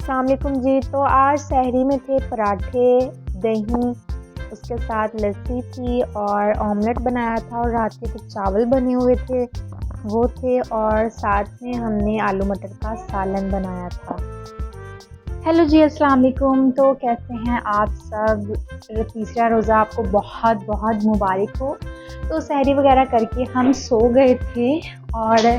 अस्सलाम वालेकुम जी। तो आज सहरी में थे पराठे, दही, उसके साथ लस्सी थी और ऑमलेट बनाया था और रात के कुछ चावल बने हुए थे वो थे और साथ में हमने आलू मटर का सालन बनाया था। हेलो जी, अस्सलाम वालेकुम। तो कैसे हैं आप सब? तीसरा रोज़ा आपको बहुत बहुत मुबारक हो। तो सहरी वगैरह करके हम सो गए थे और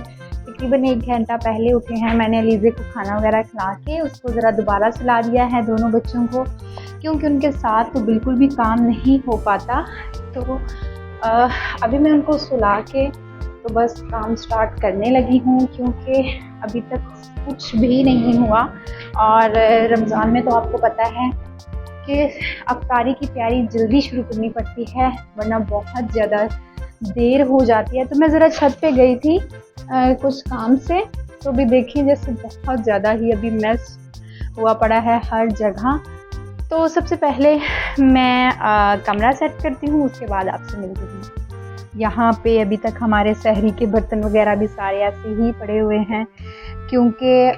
तकरीबन 1 घंटा पहले उठे हैं। मैंने अलीज़े को खाना वगैरह खिला के उसको ज़रा दोबारा सुला दिया है, दोनों बच्चों को, क्योंकि उनके साथ तो बिल्कुल भी काम नहीं हो पाता। तो अभी मैं उनको सुला के तो बस काम स्टार्ट करने लगी हूँ, क्योंकि अभी तक कुछ भी नहीं हुआ। और रमज़ान में तो आपको पता है कि अफ्तारी की तैयारी जल्दी शुरू करनी पड़ती है, वरना बहुत ज़्यादा देर हो जाती है। तो मैं ज़रा छत पे गई थी कुछ काम से, तो भी देखिए जैसे बहुत ज़्यादा ही अभी मैस हुआ पड़ा है हर जगह। तो सबसे पहले मैं कमरा सेट करती हूँ, उसके बाद आपसे मिलती हूँ। यहाँ पे अभी तक हमारे सहरी के बर्तन वगैरह भी सारे ऐसे ही पड़े हुए हैं, क्योंकि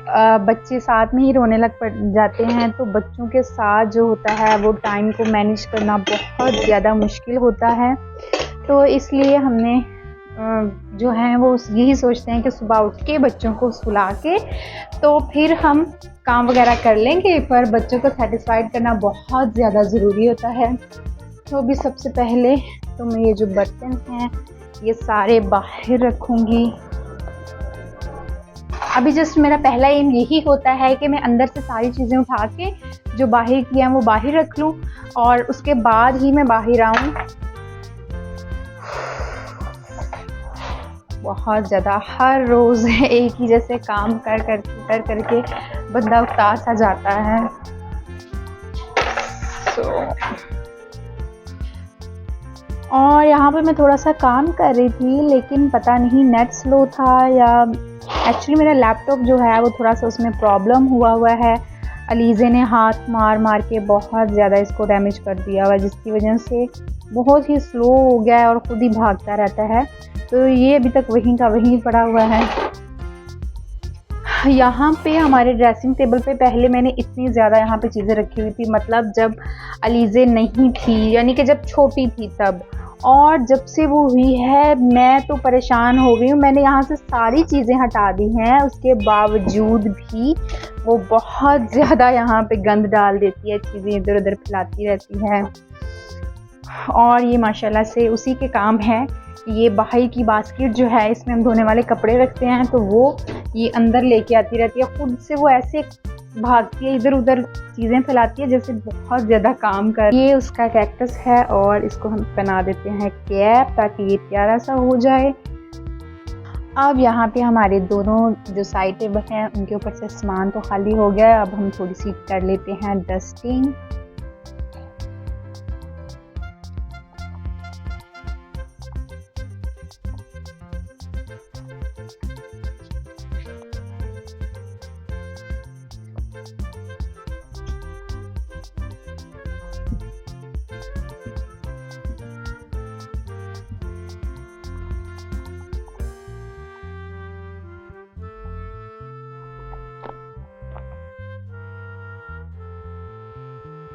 बच्चे साथ में ही रोने लग पड़ जाते हैं। तो बच्चों के साथ जो होता है वो टाइम को मैनेज करना बहुत ज़्यादा मुश्किल होता है। तो इसलिए हमने जो है वो यही सोचते हैं कि सुबह उठ के बच्चों को सुला के तो फिर हम काम वगैरह कर लेंगे, पर बच्चों को सेटिस्फाइड करना बहुत ज़्यादा ज़रूरी होता है। तो अभी सबसे पहले तो मैं ये जो बर्तन हैं ये सारे बाहर रखूँगी। अभी जस्ट मेरा पहला एम यही होता है कि मैं अंदर से सारी चीज़ें उठा के जो बाहर की हैं वो बाहर रख लूँ और उसके बाद ही मैं बाहर आऊँ। बहुत ज़्यादा हर रोज़ एक ही जैसे काम कर करके बंदा उकता सा जाता है। और यहाँ पे मैं थोड़ा सा काम कर रही थी, लेकिन पता नहीं नेट स्लो था या एक्चुअली मेरा लैपटॉप जो है वो थोड़ा सा उसमें प्रॉब्लम हुआ है। अलीज़े ने हाथ मार मार के बहुत ज़्यादा इसको डैमेज कर दिया हुआ, जिसकी वजह से बहुत ही स्लो हो गया है और ख़ुद ही भागता रहता है। तो ये अभी तक वहीं का वहीं पड़ा हुआ है। यहाँ पे हमारे ड्रेसिंग टेबल पे पहले मैंने इतनी ज़्यादा यहाँ पे चीज़ें रखी हुई थी, मतलब जब अलीज़े नहीं थी, यानी कि जब छोटी थी तब। और जब से वो हुई है मैं तो परेशान हो गई हूँ। मैंने यहाँ से सारी चीज़ें हटा दी हैं, उसके बावजूद भी वो बहुत ज़्यादा यहाँ पे गंद डाल देती है, चीज़ें इधर उधर फैलाती रहती है। और ये माशाल्लाह से उसी के काम है। ये बाहर की बास्केट जो है इसमें हम धोने वाले कपड़े रखते हैं, तो वो ये अंदर लेके आती रहती है। खुद से वो ऐसे भागती है, इधर उधर चीज़ें फैलाती है जैसे बहुत ज़्यादा काम कर। ये उसका कैक्टस है और इसको हम बना देते हैं कैप, ताकि ये प्यारा सा हो जाए। अब यहाँ पे हमारे दोनों जो साइड टेबल हैं उनके ऊपर से सामान तो खाली हो गया है। अब हम थोड़ी सी कर लेते हैं डस्टिंग।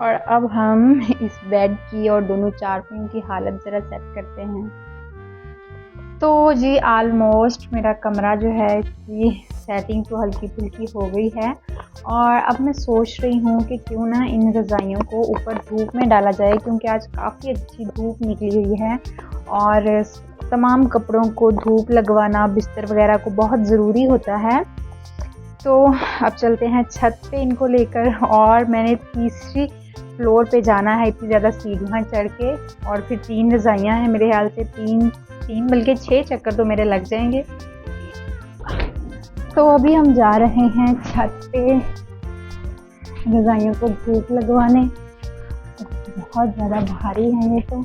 और अब हम इस बेड की और दोनों चारपाइयों की हालत ज़रा सेट करते हैं। तो जी ऑलमोस्ट मेरा कमरा जो है इसकी सेटिंग तो हल्की फुल्की हो गई है। और अब मैं सोच रही हूँ कि क्यों ना इन रज़ाइयों को ऊपर धूप में डाला जाए, क्योंकि आज काफ़ी अच्छी धूप निकली हुई है और तमाम कपड़ों को धूप लगवाना, बिस्तर वगैरह को बहुत ज़रूरी होता है। तो अब चलते हैं छत पे इनको लेकर, और मैंने तीसरी फ्लोर पे जाना है। इतनी ज़्यादा सीढ़ियाँ चढ़ के, और फिर 3 रज़ाइयाँ हैं मेरे ख्याल से, 3 बल्कि 6 चक्कर तो मेरे लग जाएंगे। तो अभी हम जा रहे हैं छत पे रज़ाइयों को धूप लगवाने। बहुत ज़्यादा भारी है ये तो।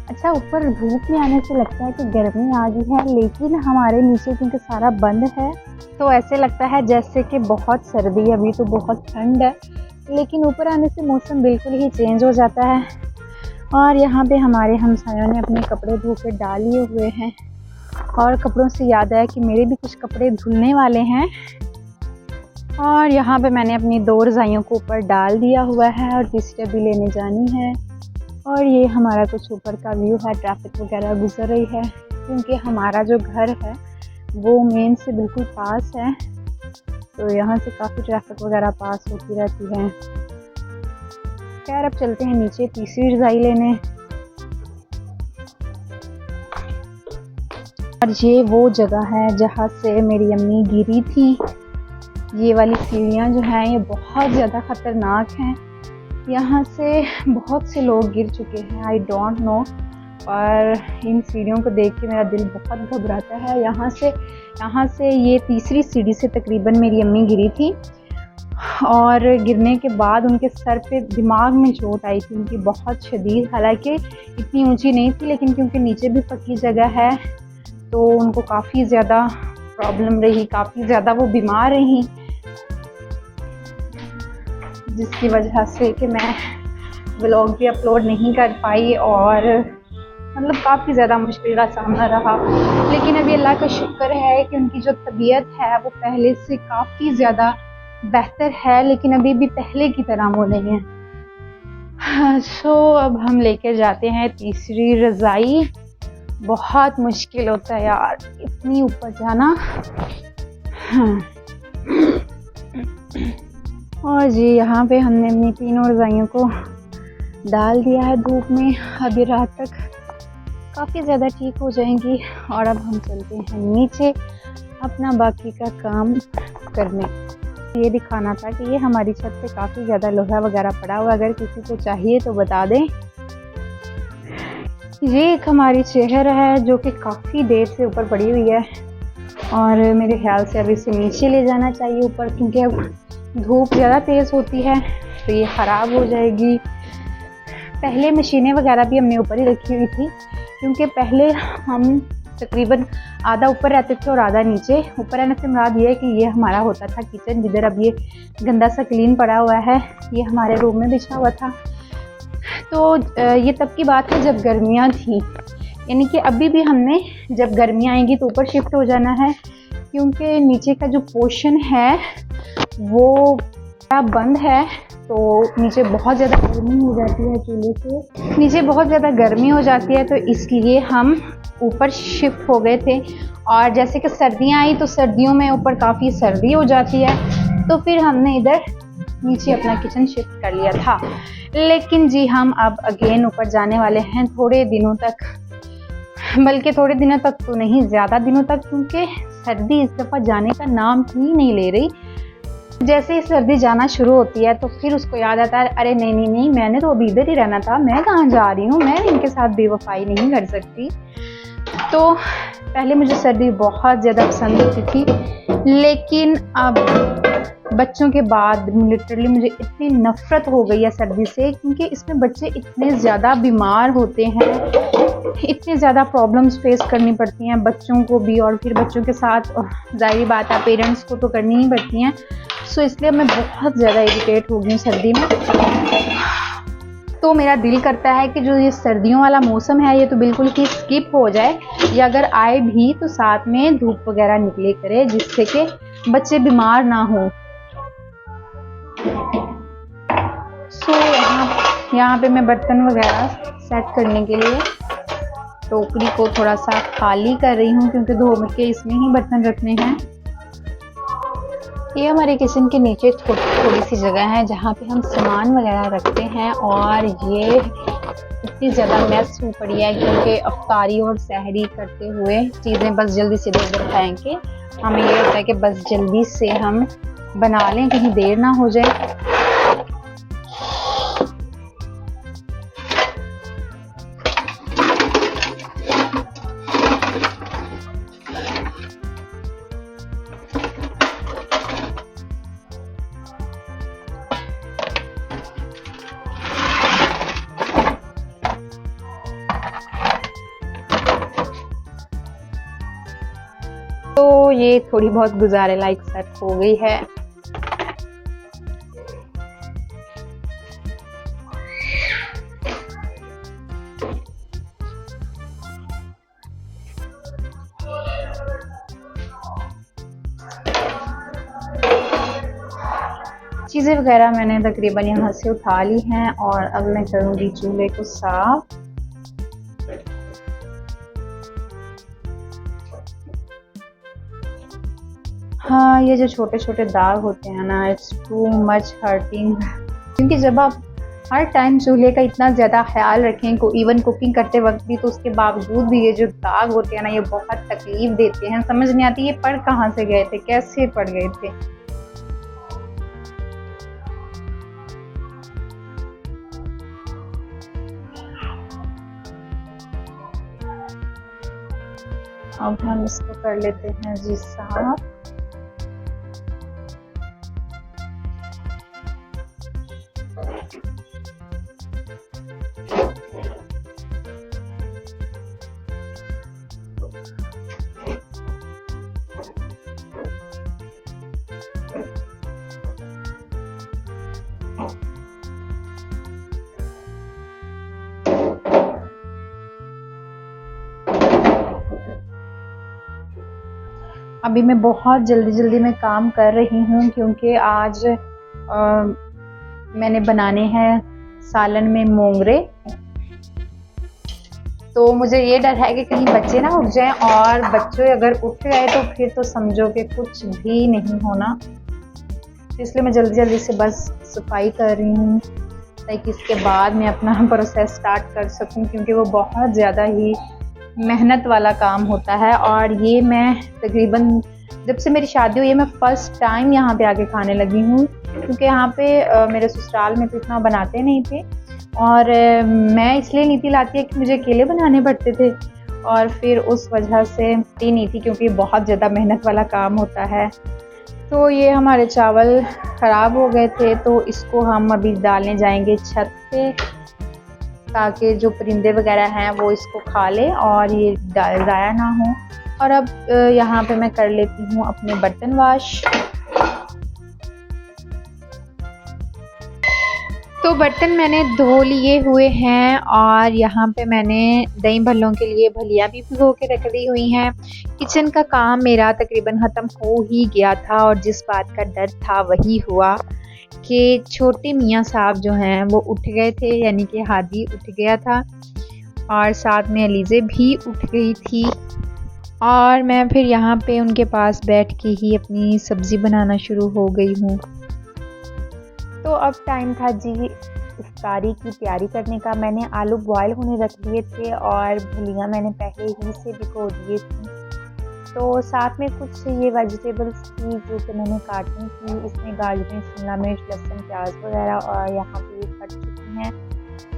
अच्छा, ऊपर धूप में आने से लगता है कि गर्मी आ गई है, लेकिन हमारे नीचे क्योंकि सारा बंद है तो ऐसे लगता है जैसे कि बहुत सर्दी है। अभी तो बहुत ठंड है, लेकिन ऊपर आने से मौसम बिल्कुल ही चेंज हो जाता है। और यहाँ पे हमारे हमसायों ने अपने कपड़े धो के डाल लिए हुए हैं और कपड़ों से याद आया कि मेरे भी कुछ कपड़े धुलने वाले हैं, और यहाँ पे मैंने अपनी 2 रज़ाइयों को ऊपर डाल दिया हुआ है और तीसरी अभी लेने जानी है। और ये हमारा कुछ ऊपर का व्यू है, ट्रैफिक वगैरह गुजर रही है क्योंकि हमारा जो घर है वो मेन से बिल्कुल पास है, तो यहाँ से काफ़ी ट्रैफिक वगैरह पास होती रहती है। खैर अब चलते हैं नीचे तीसरी रज़ाई लेने। और ये वो जगह है जहाँ से मेरी अम्मी गिरी थी। ये वाली सीढ़ियाँ जो हैं ये बहुत ज़्यादा ख़तरनाक हैं, यहाँ से बहुत से लोग गिर चुके हैं, आई डोंट नो। और इन सीढ़ियों को देख के मेरा दिल बहुत घबराता है। यहाँ से ये तीसरी सीढ़ी से तकरीबन मेरी अम्मी गिरी थी, और गिरने के बाद उनके सर पे दिमाग में चोट आई थी उनकी बहुत शदीद। हालांकि इतनी ऊंची नहीं थी, लेकिन क्योंकि नीचे भी पक्की जगह है तो उनको काफ़ी ज़्यादा प्रॉब्लम रही, काफ़ी ज़्यादा वो बीमार रही, जिसकी वजह से कि मैं व्लॉग भी अपलोड नहीं कर पाई और मतलब काफ़ी ज़्यादा मुश्किल का सामना रहा। लेकिन अभी अल्लाह का शुक्र है कि उनकी जो तबीयत है वो पहले से काफ़ी ज़्यादा बेहतर है, लेकिन अभी भी पहले की तरह वो नहीं है। सो अब हम लेकर जाते हैं तीसरी रज़ाई। बहुत मुश्किल होता है यार इतनी ऊपर जाना। और जी यहाँ पे हमने अपनी 3 रज़ाइयों को डाल दिया है धूप में। अभी रात तक काफ़ी ज़्यादा ठीक हो जाएंगी, और अब हम चलते हैं नीचे अपना बाकी का काम करने। ये दिखाना था कि ये हमारी छत पे काफ़ी ज़्यादा लोहा वगैरह पड़ा हुआ, अगर किसी को चाहिए तो बता दें। ये एक हमारी चेयर है जो कि काफ़ी देर से ऊपर पड़ी हुई है, और मेरे ख्याल से अभी इसे नीचे ले जाना चाहिए ऊपर, क्योंकि अब धूप ज़्यादा तेज़ होती है तो ये ख़राब हो जाएगी। पहले मशीनें वगैरह भी हमने ऊपर ही रखी हुई थी, क्योंकि पहले हम तकरीबन आधा ऊपर रहते थे और आधा नीचे। ऊपर रहने से मुराद ये है कि ये हमारा होता था किचन, जिधर अब ये गंदा सा क्लीन पड़ा हुआ है, ये हमारे रूम में बिछा हुआ था। तो ये तब की बात है जब गर्मियाँ थी, यानी कि अभी भी हमने जब गर्मियाँ आएंगी तो ऊपर शिफ्ट हो जाना है, क्योंकि नीचे का जो पोर्शन है वो बंद है, तो नीचे बहुत ज़्यादा गर्मी हो जाती है, चूल्हे से नीचे बहुत ज़्यादा गर्मी हो जाती है, तो इसलिए हम ऊपर शिफ्ट हो गए थे। और जैसे कि सर्दियाँ आई तो सर्दियों में ऊपर काफ़ी सर्दी हो जाती है, तो फिर हमने इधर नीचे अपना किचन शिफ्ट कर लिया था। लेकिन जी हम अब अगेन ऊपर जाने वाले हैं थोड़े दिनों तक, बल्कि थोड़े दिनों तक तो नहीं, ज़्यादा दिनों तक, क्योंकि सर्दी इस दफ़ा जाने का नाम ही नहीं ले रही। जैसे ही सर्दी जाना शुरू होती है तो फिर उसको याद आता है, अरे नहीं नहीं नहीं, मैंने तो अभी इधर ही रहना था, मैं कहाँ जा रही हूँ, मैं इनके साथ बेवफाई नहीं कर सकती। तो पहले मुझे सर्दी बहुत ज़्यादा पसंद होती थी, लेकिन अब बच्चों के बाद लिटरली मुझे इतनी नफ़रत हो गई है सर्दी से, क्योंकि इसमें बच्चे इतने ज़्यादा बीमार होते हैं, इतनी ज़्यादा प्रॉब्लम्स फेस करनी पड़ती हैं बच्चों को भी, और फिर बच्चों के साथ ज़ाहिर बात है पेरेंट्स को तो करनी ही पड़ती हैं। सो इसलिए मैं बहुत ज़्यादा इरिटेट हो गई हूँ सर्दी में। तो मेरा दिल करता है कि जो ये सर्दियों वाला मौसम है ये तो बिल्कुल ही स्किप हो जाए, या अगर आए भी तो साथ में धूप वगैरह निकले करे, जिससे कि बच्चे बीमार ना हो। सो यहाँ पे मैं बर्तन वगैरह सेट करने के लिए टोकरी को थोड़ा सा खाली कर रही हूँ, क्योंकि धो के इसमें ही बर्तन रखने हैं। ये हमारे किचन के नीचे थोड़ी सी जगह है जहाँ पे हम सामान वगैरह रखते हैं, और ये इतनी ज़्यादा मैस हो पड़ी है क्योंकि अफ्तारी और सहरी करते हुए चीज़ें बस जल्दी से इधर फेंक के हमें ये होता है कि बस जल्दी से हम बना लें, कहीं देर ना हो जाए। तो ये थोड़ी बहुत गुजारे लायक सेट हो गई है। चीज़ें वगैरह मैंने तकरीबन यहाँ से उठा ली हैं और अब मैं करूँगी चूल्हे को साफ। हाँ, ये जो छोटे छोटे दाग होते हैं ना, इट्स टू मच हर्टिंग, क्योंकि जब आप हर टाइम चूल्हे का इतना ज़्यादा ख्याल रखें को इवन कुकिंग करते वक्त भी, तो उसके बावजूद भी ये जो दाग होते हैं ना, ये बहुत तकलीफ देते हैं। समझ नहीं आती ये पड़ कहाँ से गए थे, कैसे पड़ गए थे। अब हम इसको कर लेते हैं जी साफ। अभी मैं बहुत जल्दी में काम कर रही हूँ, क्योंकि आज मैंने बनाने हैं सालन में मोंगरे। तो मुझे ये डर है कि कहीं बच्चे ना उठ जाएं, और बच्चे अगर उठ गए तो फिर तो समझो कि कुछ भी नहीं होना। इसलिए मैं जल्दी से बस सफाई कर रही हूँ, ताकि इसके बाद मैं अपना प्रोसेस स्टार्ट कर सकूँ, क्योंकि वो बहुत ज़्यादा ही मेहनत वाला काम होता है। और ये मैं तकरीबन जब से मेरी शादी हुई है, मैं फ़र्स्ट टाइम यहाँ पे आके खाने लगी हूँ, क्योंकि यहाँ पे मेरे ससुराल में तो इतना बनाते नहीं थे, और मैं इसलिए नहीं थी लाती है कि मुझे अकेले बनाने पड़ते थे, और फिर उस वजह से नहीं थी, क्योंकि बहुत ज़्यादा मेहनत वाला काम होता है। तो ये हमारे चावल ख़राब हो गए थे, तो इसको हम अभी डालने जाएंगे छत पे, ताकि जो परिंदे वगैरह हैं वो इसको खा लें और ये ज़ाया ना हो। और अब यहाँ पे मैं कर लेती हूँ अपने बर्तन वॉश। तो बर्तन मैंने धो लिए हुए हैं, और यहाँ पे मैंने दही भल्लों के लिए भलियाँ भी भिगो के रख दी हुई हैं। किचन का काम मेरा तकरीबन ख़त्म हो ही गया था, और जिस बात का डर था वही हुआ कि छोटे मियाँ साहब जो हैं वो उठ गए थे, यानी कि हादी उठ गया था, और साथ में अलीज़े भी उठ गई थी। और मैं फिर यहाँ पे उनके पास बैठ के ही अपनी सब्ज़ी बनाना शुरू हो गई हूँ। तो अब टाइम था जी इफ्तारी की तैयारी करने का। मैंने आलू बॉयल होने रख दिए थे, और भलियाँ मैंने पहले ही से भिगो दिए थी। तो साथ में कुछ ये वेजिटेबल्स थी जो कि मैंने काटनी थी। इसमें गाजरें, शिमला मिर्च, लहसुन, प्याज वगैरह, और यहाँ पे ये कट चुकी हैं।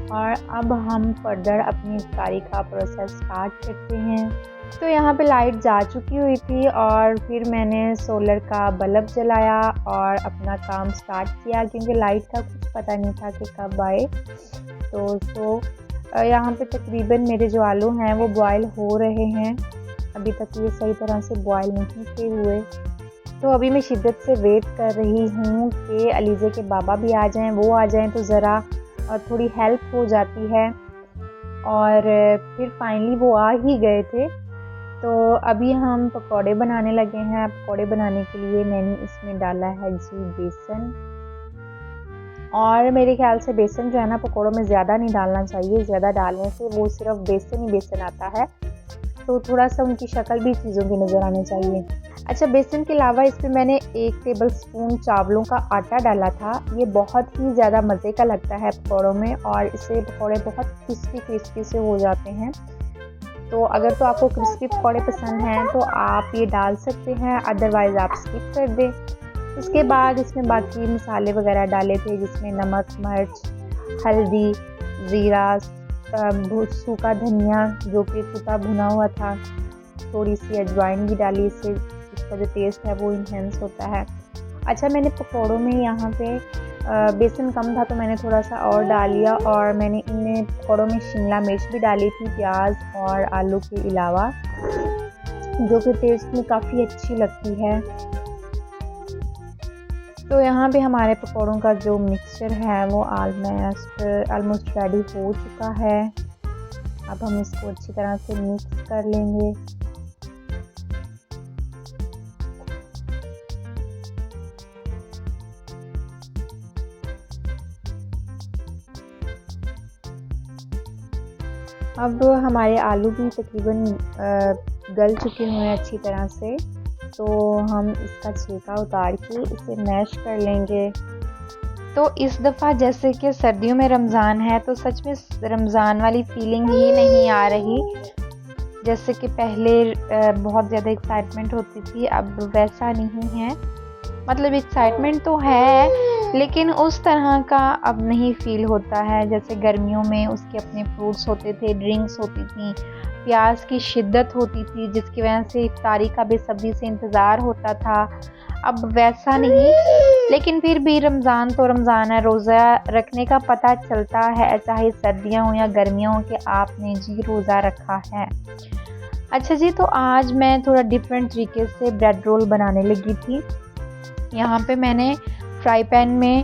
और अब हम फर्दर अपनी इफ्तारी का प्रोसेस स्टार्ट करते हैं। तो यहाँ पे लाइट जा चुकी हुई थी, और फिर मैंने सोलर का बल्ब जलाया और अपना काम स्टार्ट किया, क्योंकि लाइट का कुछ पता नहीं था कि कब आए। तो यहाँ पे तकरीबन मेरे जो आलू हैं वो बॉयल हो रहे हैं। अभी तक ये सही तरह से बॉयल नहीं थे हुए। तो अभी मैं शिद्दत से वेट कर रही हूँ कि अलीज़े के बाबा भी आ जाएं, वो आ जाएं तो ज़रा थोड़ी हेल्प हो जाती है। और फिर फाइनली वो आ ही गए थे। तो अभी हम पकौड़े बनाने लगे हैं। पकौड़े बनाने के लिए मैंने इसमें डाला है जी बेसन, और मेरे ख्याल से बेसन जो है ना पकौड़ों में ज़्यादा नहीं डालना चाहिए। ज़्यादा डालने से वो सिर्फ बेसन ही बेसन आता है, तो थोड़ा सा उनकी शक्ल भी चीज़ों की नज़र आनी चाहिए। अच्छा, बेसन के अलावा इसमें मैंने 1 टेबलस्पून चावलों का आटा डाला था। ये बहुत ही ज़्यादा मज़े का लगता है पकौड़ों में, और इससे पकौड़े बहुत क्रिस्पी से हो जाते हैं। तो अगर तो आपको क्रिस्पी पकौड़े पसंद हैं तो आप ये डाल सकते हैं, अदरवाइज़ आप स्किप कर दें। उसके बाद इसमें बाकी मसाले वगैरह डाले थे, जिसमें नमक, मिर्च, हल्दी, ज़ीरा, सूखा धनिया जो कि सूखा भुना हुआ था, थोड़ी सी अजवाइन भी डाली, इससे इसका जो टेस्ट है वो इन्हेंस होता है। अच्छा, मैंने पकौड़ों में यहाँ पे बेसन कम था तो मैंने थोड़ा सा और डाल लिया, और मैंने इनमें पकौड़ों में शिमला मिर्च भी डाली थी, प्याज और आलू के अलावा, जो कि टेस्ट में काफ़ी अच्छी लगती है। तो यहाँ पे हमारे पकौड़ों का जो मिक्सचर है वो ऑलमोस्ट रेडी हो चुका है। अब हम इसको अच्छी तरह से मिक्स कर लेंगे। अब हमारे आलू भी तकरीबन गल चुके हुए हैं अच्छी तरह से, तो हम इसका छिलका उतार के इसे मैश कर लेंगे। तो इस दफ़ा जैसे कि सर्दियों में रमज़ान है तो सच में रमज़ान वाली फीलिंग ही नहीं आ रही। जैसे कि पहले बहुत ज़्यादा एक्साइटमेंट होती थी, अब वैसा नहीं है। मतलब एक्साइटमेंट तो है लेकिन उस तरह का अब नहीं फ़ील होता है। जैसे गर्मियों में उसके अपने फ्रूट्स होते थे, ड्रिंक्स होती थी, प्याज की शिद्दत होती थी जिसकी वजह से इफ्तारी का बेसब्री से इंतज़ार होता था। अब वैसा नहीं, लेकिन फिर भी रमज़ान तो रमज़ान है, रोज़ा रखने का पता चलता है, चाहे सर्दियाँ हों या गर्मियाँ हों, कि आपने जी रोज़ा रखा है। अच्छा जी, तो आज मैं थोड़ा डिफरेंट तरीके से ब्रेड रोल बनाने लगी थी। यहाँ पे मैंने फ्राई पैन में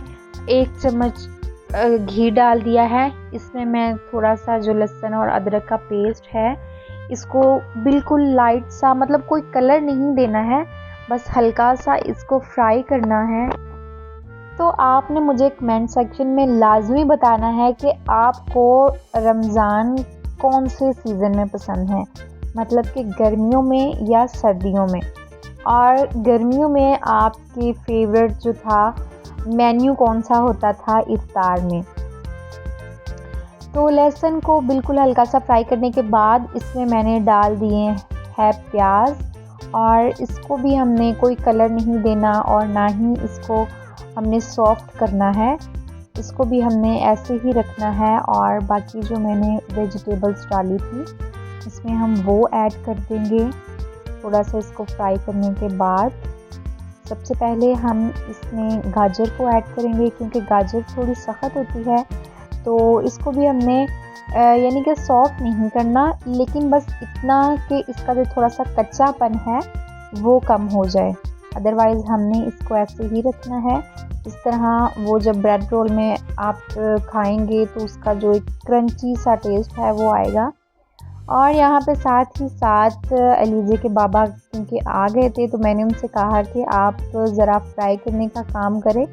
1 चम्मच घी डाल दिया है। इसमें मैं थोड़ा सा जो लहसुन और अदरक का पेस्ट है इसको बिल्कुल लाइट सा, मतलब कोई कलर नहीं देना है, बस हल्का सा इसको फ्राई करना है। तो आपने मुझे कमेंट सेक्शन में लाजमी बताना है कि आपको रमज़ान कौन से सीज़न में पसंद है, मतलब कि गर्मियों में या सर्दियों में। और गर्मियों में आपकी फेवरेट जो था मेन्यू कौन सा होता था इफ्तार में। तो लहसुन को बिल्कुल हल्का सा फ्राई करने के बाद इसमें मैंने डाल दिए हैं प्याज, और इसको भी हमने कोई कलर नहीं देना और ना ही इसको हमने सॉफ्ट करना है, इसको भी हमने ऐसे ही रखना है। और बाकी जो मैंने वेजिटेबल्स डाली थी इसमें हम वो ऐड कर देंगे। थोड़ा सा इसको फ्राई करने के बाद सबसे पहले हम इसमें गाजर को ऐड करेंगे, क्योंकि गाजर थोड़ी सख्त होती है, तो इसको भी हमने यानी कि सॉफ्ट नहीं करना, लेकिन बस इतना कि इसका जो थोड़ा सा कच्चापन है वो कम हो जाए। अदरवाइज़ हमने इसको ऐसे ही रखना है। इस तरह वो जब ब्रेड रोल में आप खाएंगे तो उसका जो एक क्रंची सा टेस्ट है वो आएगा। और यहाँ पे साथ ही साथ अलीजे के बाबा क्योंकि आ गए थे, तो मैंने उनसे कहा कि आप ज़रा फ्राई करने का काम करें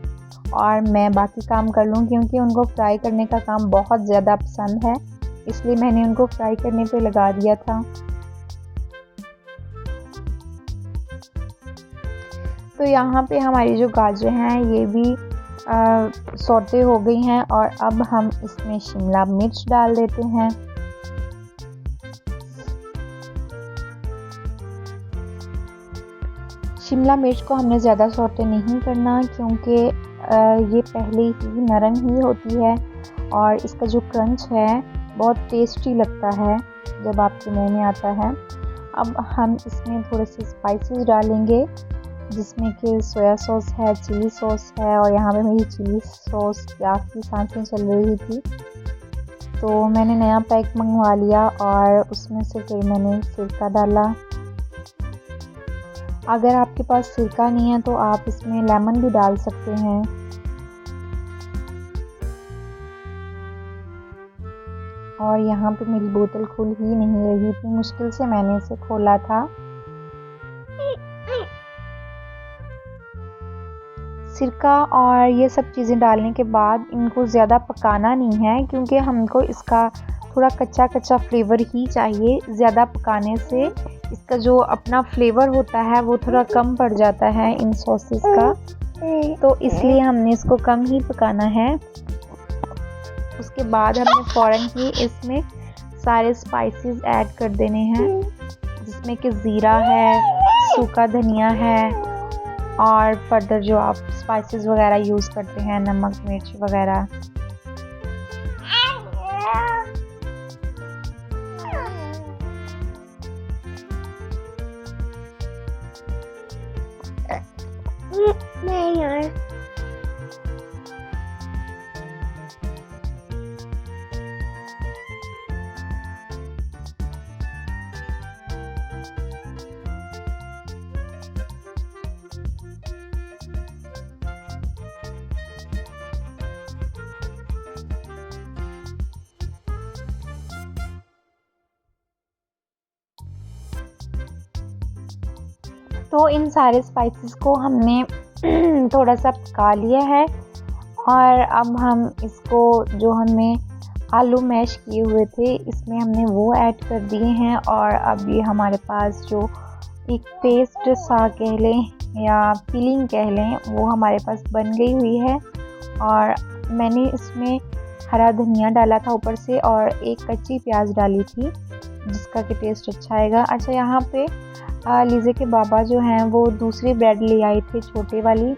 और मैं बाकी काम कर लूँ, क्योंकि उनको फ्राई करने का काम बहुत ज़्यादा पसंद है, इसलिए मैंने उनको फ्राई करने पे लगा दिया था। तो यहाँ पे हमारी जो गाजर हैं ये भी सौटे हो गई हैं, और अब हम इसमें शिमला मिर्च डाल देते हैं। शिमला मिर्च को हमने ज़्यादा सौटे नहीं करना, क्योंकि ये पहले ही नरम ही होती है और इसका जो क्रंच है बहुत टेस्टी लगता है जब आपके मुंह में आता है। अब हम इसमें थोड़े से स्पाइसेस डालेंगे, जिसमें कि सोया सॉस है, चिली सॉस है, और यहाँ पे मेरी चिली सॉस प्याज की सांसें चल रही थी, तो मैंने नया पैक मंगवा लिया और उसमें से फिर मैंने सिरका डाला। अगर आपके पास सिरका नहीं है तो आप इसमें लेमन भी डाल सकते हैं। और यहाँ पे मेरी बोतल खुल ही नहीं रही थी, मुश्किल से मैंने इसे खोला था। सिरका और ये सब चीज़ें डालने के बाद इनको ज़्यादा पकाना नहीं है, क्योंकि हमको इसका थोड़ा कच्चा कच्चा फ्लेवर ही चाहिए। ज़्यादा पकाने से इसका जो अपना फ्लेवर होता है वो थोड़ा कम पड़ जाता है इन सॉसेस का, तो इसलिए हमने इसको कम ही पकाना है। उसके बाद हमने फ़ौरन ही इसमें सारे स्पाइसेस ऐड कर देने हैं, जिसमें कि ज़ीरा है, सूखा धनिया है, और फर्दर जो आप स्पाइसेस वगैरह यूज़ करते हैं, नमक मिर्च वगैरह। नहीं यार, तो इन सारे स्पाइसेस को हमने थोड़ा सा पका लिया है, और अब हम इसको जो हमने आलू मैश किए हुए थे, इसमें हमने वो ऐड कर दिए हैं। और अब ये हमारे पास जो एक पेस्ट सा कह लें या फिलिंग कह लें, वो हमारे पास बन गई हुई है। और मैंने इसमें हरा धनिया डाला था ऊपर से और एक कच्ची प्याज डाली थी, जिसका कि टेस्ट अच्छा आएगा। अच्छा, यहाँ पे लीज़े के बाबा जो हैं वो दूसरी ब्रेड ले आए थे, छोटे वाली,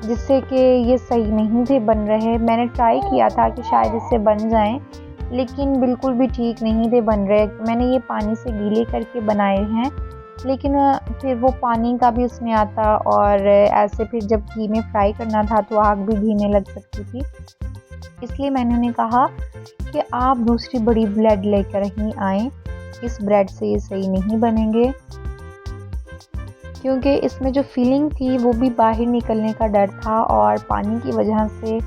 जिससे कि ये सही नहीं थे बन रहे। मैंने ट्राई किया था कि शायद इससे बन जाएं, लेकिन बिल्कुल भी ठीक नहीं थे बन रहे। मैंने ये पानी से गीले करके बनाए हैं, लेकिन फिर वो पानी का भी उसमें आता, और ऐसे फिर जब घी में फ्राई करना था तो आग भी घीने लग सकती थी। इसलिए मैंने उन्हें कहा कि आप दूसरी बड़ी ब्रेड लेकर ही आएँ, इस ब्रेड से ये सही नहीं बनेंगे, क्योंकि इसमें जो फीलिंग थी वो भी बाहर निकलने का डर था, और पानी की वजह से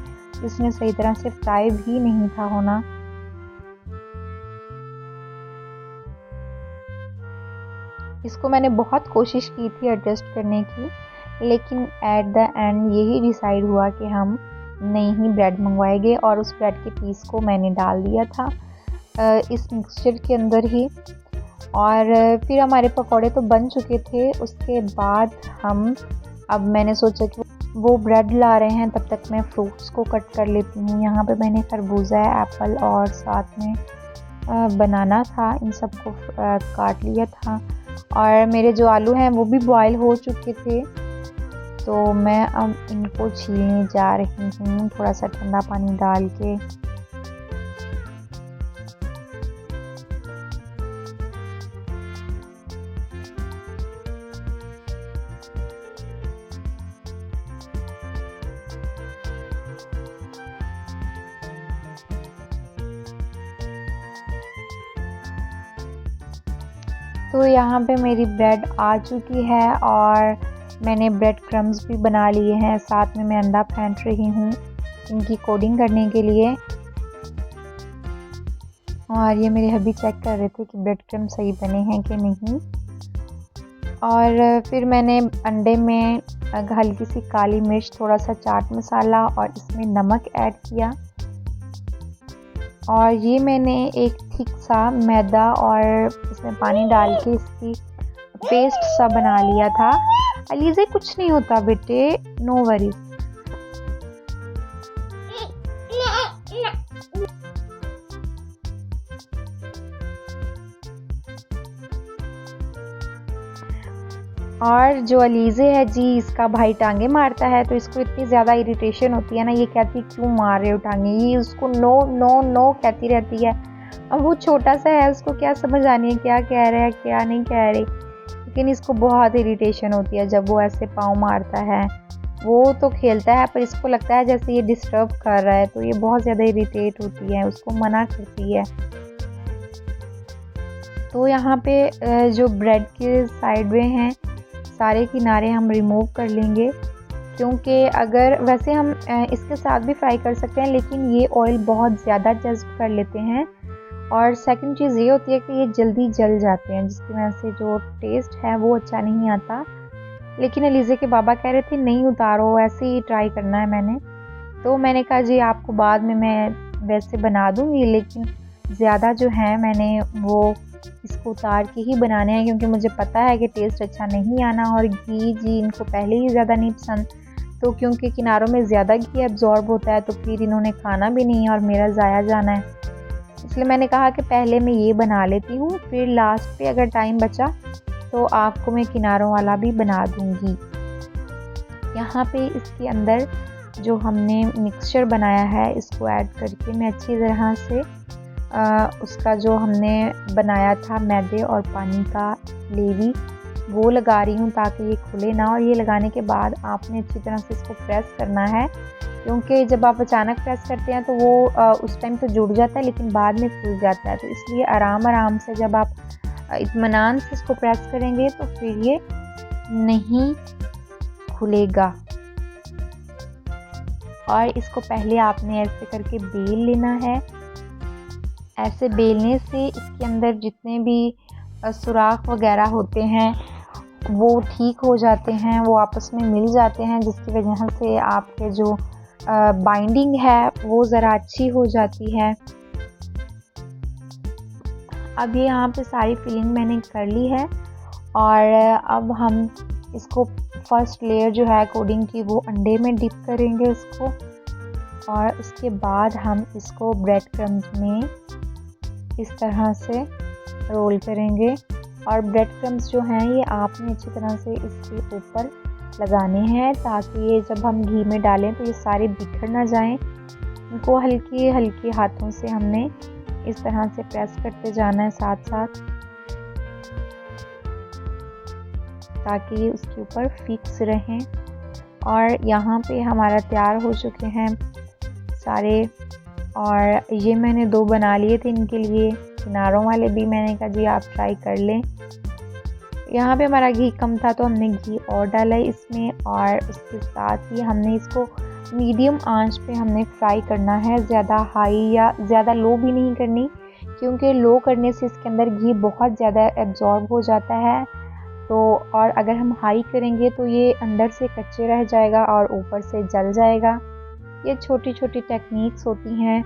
इसमें सही तरह से फ्राई भी नहीं था होना। इसको मैंने बहुत कोशिश की थी एडजस्ट करने की, लेकिन एट द एंड यही डिसाइड हुआ कि हम नई ही ब्रेड मंगवाएंगे, और उस ब्रेड के पीस को मैंने डाल दिया था इस मिक्सचर के अंदर ही। और फिर हमारे पकौड़े तो बन चुके थे। उसके बाद अब मैंने सोचा कि वो ब्रेड ला रहे हैं, तब तक मैं फ्रूट्स को कट कर लेती हूँ। यहाँ पे मैंने खरबूजा, एप्पल और साथ में बनाना था, इन सबको काट लिया था। और मेरे जो आलू हैं वो भी बॉयल हो चुके थे, तो मैं अब इनको छीलने जा रही हूँ थोड़ा सा ठंडा पानी डाल के। तो यहाँ पे मेरी ब्रेड आ चुकी है, और मैंने ब्रेड क्रम्स भी बना लिए हैं। साथ में मैं अंडा फेंट रही हूँ इनकी कोडिंग करने के लिए। और ये मेरे हब्बी चेक कर रहे थे कि ब्रेड क्रम्स सही बने हैं कि नहीं। और फिर मैंने अंडे में हल्की सी काली मिर्च, थोड़ा सा चाट मसाला और इसमें नमक ऐड किया। और ये मैंने एक थिक सा मैदा और इसमें पानी डाल के इसकी पेस्ट सा बना लिया था। अलीज़े कुछ नहीं होता बेटे, नो वरीज। और जो अलीज़े है जी, इसका भाई टांगे मारता है, तो इसको इतनी ज़्यादा इरिटेशन होती है ना, ये कहती क्यों मार रहे हो टांगे, ये उसको नो नो नो कहती रहती है। अब वो छोटा सा है, उसको क्या समझ आनी है क्या कह रहा है क्या नहीं कह रही, लेकिन इसको बहुत इरिटेशन होती है जब वो ऐसे पाँव मारता है। वो तो खेलता है पर इसको लगता है जैसे ये डिस्टर्ब कर रहा है, तो ये बहुत ज़्यादा इरिटेट होती है, उसको मना करती है। तो यहाँ पे जो ब्रेड के साइड में हैं सारे किनारे हम रिमूव कर लेंगे, क्योंकि अगर वैसे हम इसके साथ भी फ्राई कर सकते हैं, लेकिन ये ऑयल बहुत ज़्यादा जज्ब कर लेते हैं। और सेकंड चीज़ ये होती है कि ये जल्दी जल जाते हैं, जिसकी वजह से जो टेस्ट है वो अच्छा नहीं आता। लेकिन अलीज़े के बाबा कह रहे थे नहीं उतारो, ऐसे ही ट्राई करना है मैंने। तो मैंने कहा जी आपको बाद में मैं वैसे बना दूँगी, लेकिन ज़्यादा जो है मैंने वो इसको उतार के ही बनाने हैं, क्योंकि मुझे पता है कि टेस्ट अच्छा नहीं आना। और घी जी इनको पहले ही ज़्यादा नहीं पसंद, तो क्योंकि किनारों में ज़्यादा घी एब्जॉर्ब होता है, तो फिर इन्होंने खाना भी नहीं है और मेरा ज़ाया जाना है। इसलिए मैंने कहा कि पहले मैं ये बना लेती हूँ, फिर लास्ट पे अगर टाइम बचा तो आपको मैं किनारों वाला भी बना दूँगी। यहाँ पे इसके अंदर जो हमने मिक्सचर बनाया है इसको ऐड करके मैं अच्छी तरह से उसका जो हमने बनाया था मैदे और पानी का लेवी वो लगा रही हूँ, ताकि ये खुले ना। और ये लगाने के बाद आपने अच्छी तरह से इसको प्रेस करना है, क्योंकि जब आप अचानक प्रेस करते हैं तो वो उस टाइम तो जुड़ जाता है, लेकिन बाद में खुल जाता है। तो इसलिए आराम आराम से जब आप इत्मीनान से इसको प्रेस करेंगे तो फिर ये नहीं खुलेगा। और इसको पहले आपने ऐसे करके बेल लेना है। ऐसे बेलने से इसके अंदर जितने भी सुराख वगैरह होते हैं वो ठीक हो जाते हैं, वो आपस में मिल जाते हैं, जिसकी वजह से आपके जो बाइंडिंग है वो ज़रा अच्छी हो जाती है। अब ये यहाँ पे सारी फिलिंग मैंने कर ली है और अब हम इसको फर्स्ट लेयर जो है कोडिंग की वो अंडे में डिप करेंगे इसको, और उसके बाद हम इसको ब्रेड क्रम्स में इस तरह से रोल करेंगे। और ब्रेड क्रम्स जो हैं ये आपने अच्छी तरह से इसके ऊपर लगाने हैं ताकि ये जब हम घी में डालें तो ये सारे बिखर ना जाएं। इनको हल्के हल्के हाथों से हमने इस तरह से प्रेस करते जाना है साथ साथ, ताकि ये उसके ऊपर फिक्स रहें। और यहाँ पे हमारा तैयार हो चुके हैं सारे, और ये मैंने 2 बना लिए थे इनके लिए, किनारों वाले भी मैंने कहा जी आप ट्राई कर लें। यहाँ पे हमारा घी कम था तो हमने घी और डाला है इसमें, और उसके साथ ही हमने इसको मीडियम आंच पे हमने फ्राई करना है, ज़्यादा हाई या ज़्यादा लो भी नहीं करनी, क्योंकि लो करने से इसके अंदर घी बहुत ज़्यादा एब्जॉर्ब हो जाता है। तो और अगर हम हाई करेंगे तो ये अंदर से कच्चे रह जाएगा और ऊपर से जल जाएगा। ये छोटी छोटी टेक्निक्स होती हैं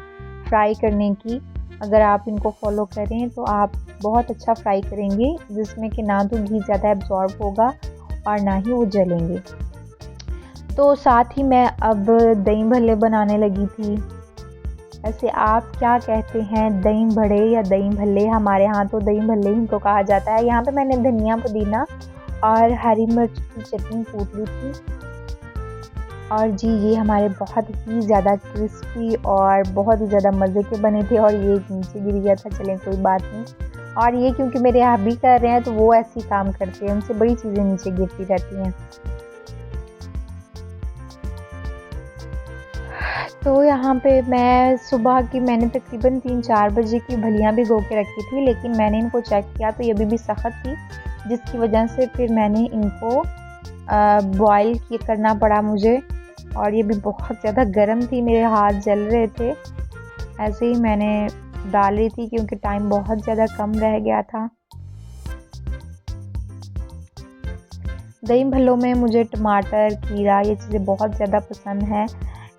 फ्राई करने की, अगर आप इनको फॉलो करें तो आप बहुत अच्छा फ्राई करेंगे, जिसमें कि ना तो घी ज़्यादा एब्जॉर्ब होगा और ना ही वो जलेंगे। तो साथ ही मैं अब दही भल्ले बनाने लगी थी। ऐसे आप क्या कहते हैं, दही बड़े या दही भल्ले? हमारे यहाँ तो दही भल्ले इनको कहा जाता है। यहाँ पे मैंने धनिया, पुदीना और हरी मिर्च की चटनी कूट ली थी। और जी ये हमारे बहुत ही ज़्यादा क्रिस्पी और बहुत ही ज़्यादा मज़े के बने थे, और ये नीचे गिर गया था, चलें कोई बात नहीं। और ये क्योंकि मेरे हब्बी कर रहे हैं तो वो ऐसे ही काम करते हैं, उनसे बड़ी चीज़ें नीचे गिरती रहती हैं। तो यहाँ पे मैं सुबह की मैंने तकरीबन 3-4 बजे की भलियाँ भिगो के रखी थी, लेकिन मैंने इनको चेक किया तो ये अभी भी सख्त थी, जिसकी वजह से फिर मैंने इनको बॉयल करना पड़ा मुझे। और ये भी बहुत ज़्यादा गर्म थी, मेरे हाथ जल रहे थे। ऐसे ही मैंने डाल रही थी क्योंकि टाइम बहुत ज़्यादा कम रह गया था। दही भल्लों में मुझे टमाटर, खीरा ये चीज़ें बहुत ज़्यादा पसंद है,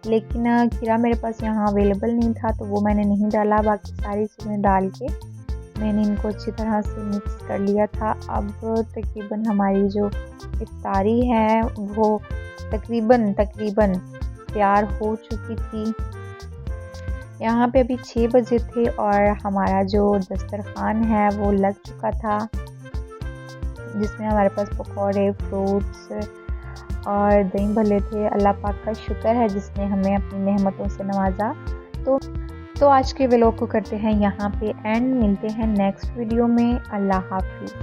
लेकिन खीरा मेरे पास यहाँ अवेलेबल नहीं था तो वो मैंने नहीं डाला। बाकी सारी चीज़ें डाल के मैंने इनको अच्छी तरह से मिक्स कर लिया था। अब तकरीबन हमारी जो इफ्तारी है वो तकरीबन तैयार हो चुकी थी। यहाँ पे अभी 6 बजे थे और हमारा जो दस्तरखान है वो लग चुका था, जिसमें हमारे पास पकौड़े, फ्रूट्स और दही भल्ले थे। अल्लाह पाक का शुक्र है जिसने हमें अपनी नेमतों से नवाजा। तो आज के व्लॉग को करते हैं यहाँ पे एंड। मिलते हैं नेक्स्ट वीडियो में। अल्लाह हाफिज़।